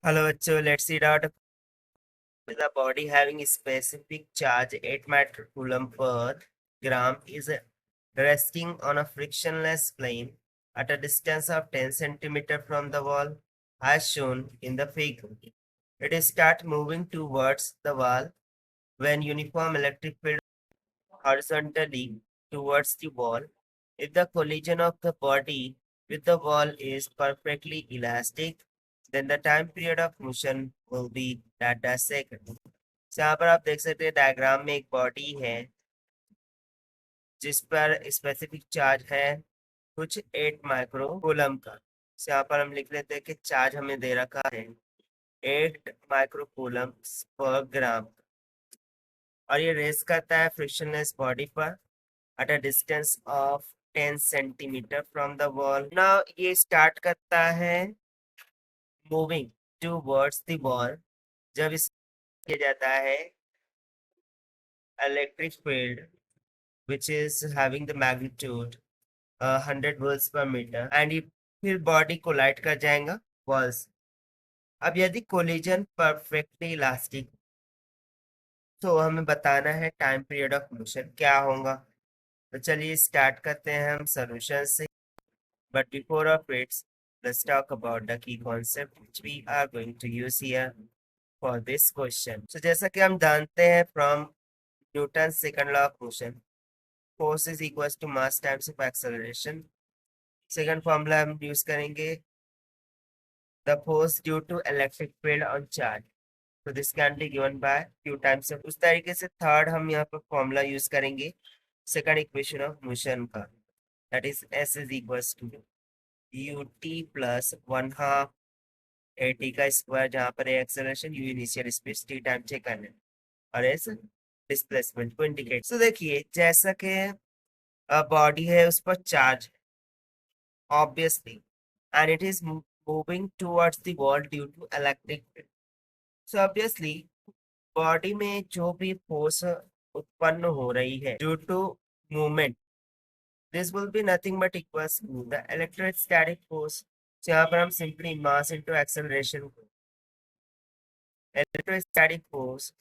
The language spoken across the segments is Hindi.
Hello, so let's see that with a body having a specific charge 8 coulomb per gram is resting on a frictionless plane at a distance of 10 centimeter from the wall, as shown in the figure. It is start moving towards the wall when uniform electric field horizontally towards the wall. If the collision of the body with the wall is perfectly elastic, then the time period of motion will be that second. So यहाँ पर आप देख सकते हैं डायग्राम में एक बॉडी है जिस पर स्पेसिफिक चार्ज है कुछ 8 माइक्रो कूलम का। तो यहाँ पर हम लिख लेते हैं कि चार्ज हमें दे रखा है 8 माइक्रो कूलम पर ग्राम और ये रेस करता है फ्रिक्शनलेस बॉडी पर at a distance of 10 centimetre from the wall. Now ये स्टार्ट करता है मूविंग टूवर्ड्स द वॉल जब इस किया जाता है electric field which is having the magnitude 100 volts per meter and ये फिर बॉडी कोलाइड कर जाएगा वॉल्स। अब यदि कोलिजन परफेक्टली इलास्टिक तो हमें बताना है टाइम पीरियड ऑफ मोशन क्या होगा। तो चलिए स्टार्ट करते हैं हम सोल्यूशन से। But before of it, let's talk about the key concept which we are going to use here for this question. So जैसा कि हम जानते हैं from Newton's second law of motion, force is equals to mass times of acceleration. Second formula हम use करेंगे the force due to electric field on charge. So this can be given by q times of। उस तरीके से थर्ड हम यहाँ पर फॉर्मूला यूज करेंगे सेकंड इक्वेशन ऑफ मोशन का, that is s is equals to ut plus 1/2 at का स्क्वायर जहाँ पर acceleration u initial space t time check करना है और एस डिस्प्लेसमेंट को इंडिकेट। तो देखिए जैसा कि बॉडी है उस पर charge obviously and it is moving towards the wall due to electric field. So obviously body में जो भी फोर्स उत्पन्न हो रही है due to movement, this will be nothing but equals to the electrostatic force. यहाँ पर हम simply mass into acceleration electrostatic force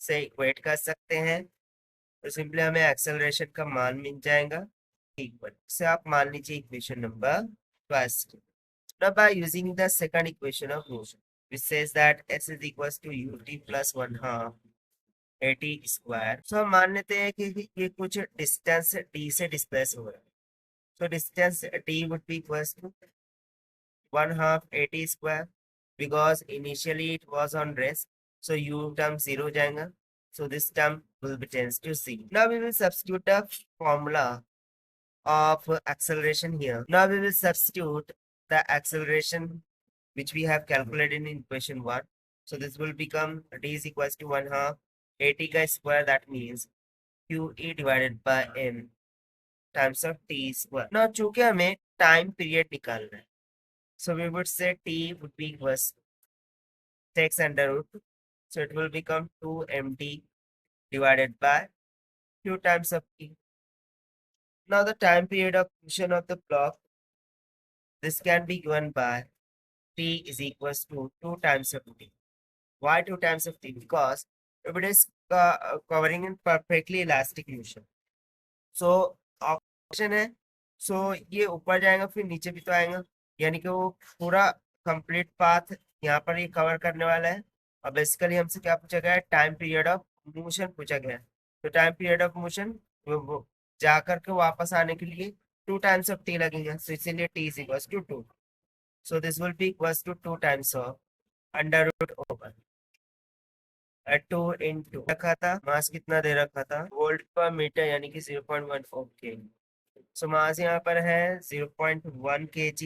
से इक्वेट कर सकते हैं। तो सिंपली हमें एक्सेलरेशन का मान मिल जाएगा इक्वल से आप मान लीजिए equation number first. Now by using the second equation of motion which says that s is equals to ut plus 1/2 at square, so हम मान लेते हैं कि ये कुछ डिस्टेंस t से डिस्प्लेस हो रहा है। तो distance t would be equals to 1/2 at square because initially it was on rest, so u term 0 हो जाएगा, so this term will be tends to 0. Now we will substitute the formula of acceleration here. Now we will substitute the acceleration which we have calculated in equation 1. So this will become t is equals to 1/2 at का square, that means qe divided by m times of t square. Now चूंकि हमें टाइम पीरियड निकालना है, so we would say t would be equals takes under root, so it will become 2mt divided by q times of t. Now the time period of motion of the block, this can be given by t is equals to 2 times of t. Why 2 times of t? Because if it is covering in perfectly elastic motion, so option है, so ये ऊपर जाएगा फिर नीचे भी तो आएगा, यानी कि वो पूरा कंप्लीट पाथ यहाँ पर ये कवर करने वाला है। और बेसिकली हमसे क्या पूछा गया है, टाइम पीरियड ऑफ मोशन पूछा गया है। तो टाइम पीरियड ऑफ मोशन वो जा करके वापस आने के लिए 2 टाइम्स ऑफ टी लगेगा, so इसीलिए t is equals to 2। so this will be equals to 2 times of under root over 2 into रखा था, मास कितना दे रखा था वोल्ट पर मीटर यानी कि 0.1। ओके, सो मास यहाँ पर है 0.1 kg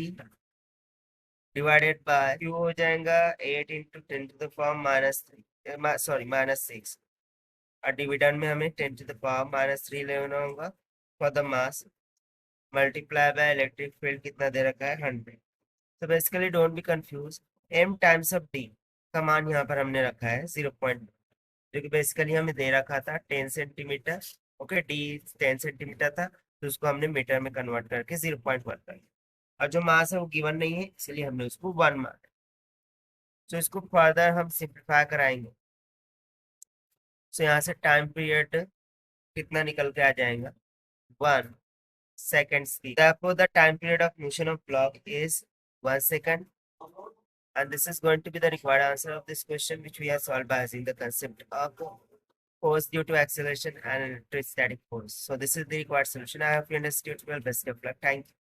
डिवाइडेड बाय क्यू हो जाएगा 8 into 10 to the power -3, sorry -6, और डिविडेंड में हमें 10 to the power -3 लेना होगा for the mass multiply by electric field कितना दे रखा है 100। तो basically don't be confuse, m times of d का मान यहाँ पर हमने रखा है 0.1, जो कि बेसिकली हमें दे रखा था 10 सेंटीमीटर। ओके, d 10 सेंटीमीटर था तो उसको हमने मीटर में कन्वर्ट करके 0.1 कर दिया, और जो मास है वो गिवन नहीं है इसलिए हमने उसको 1 माना। तो इसको फर्दर हम सिंप्लीफाई कराएंगे। तो यहाँ से टाइम पीरियड कितना निकल के आ जाएगा 1 seconds. Therefore, the time period of motion of block is 1 second. And this is going to be the required answer of this question, which we have solved by using the concept of force due to acceleration and electrostatic force. So this is the required solution. I hope you understood well. Best of luck. Thank you.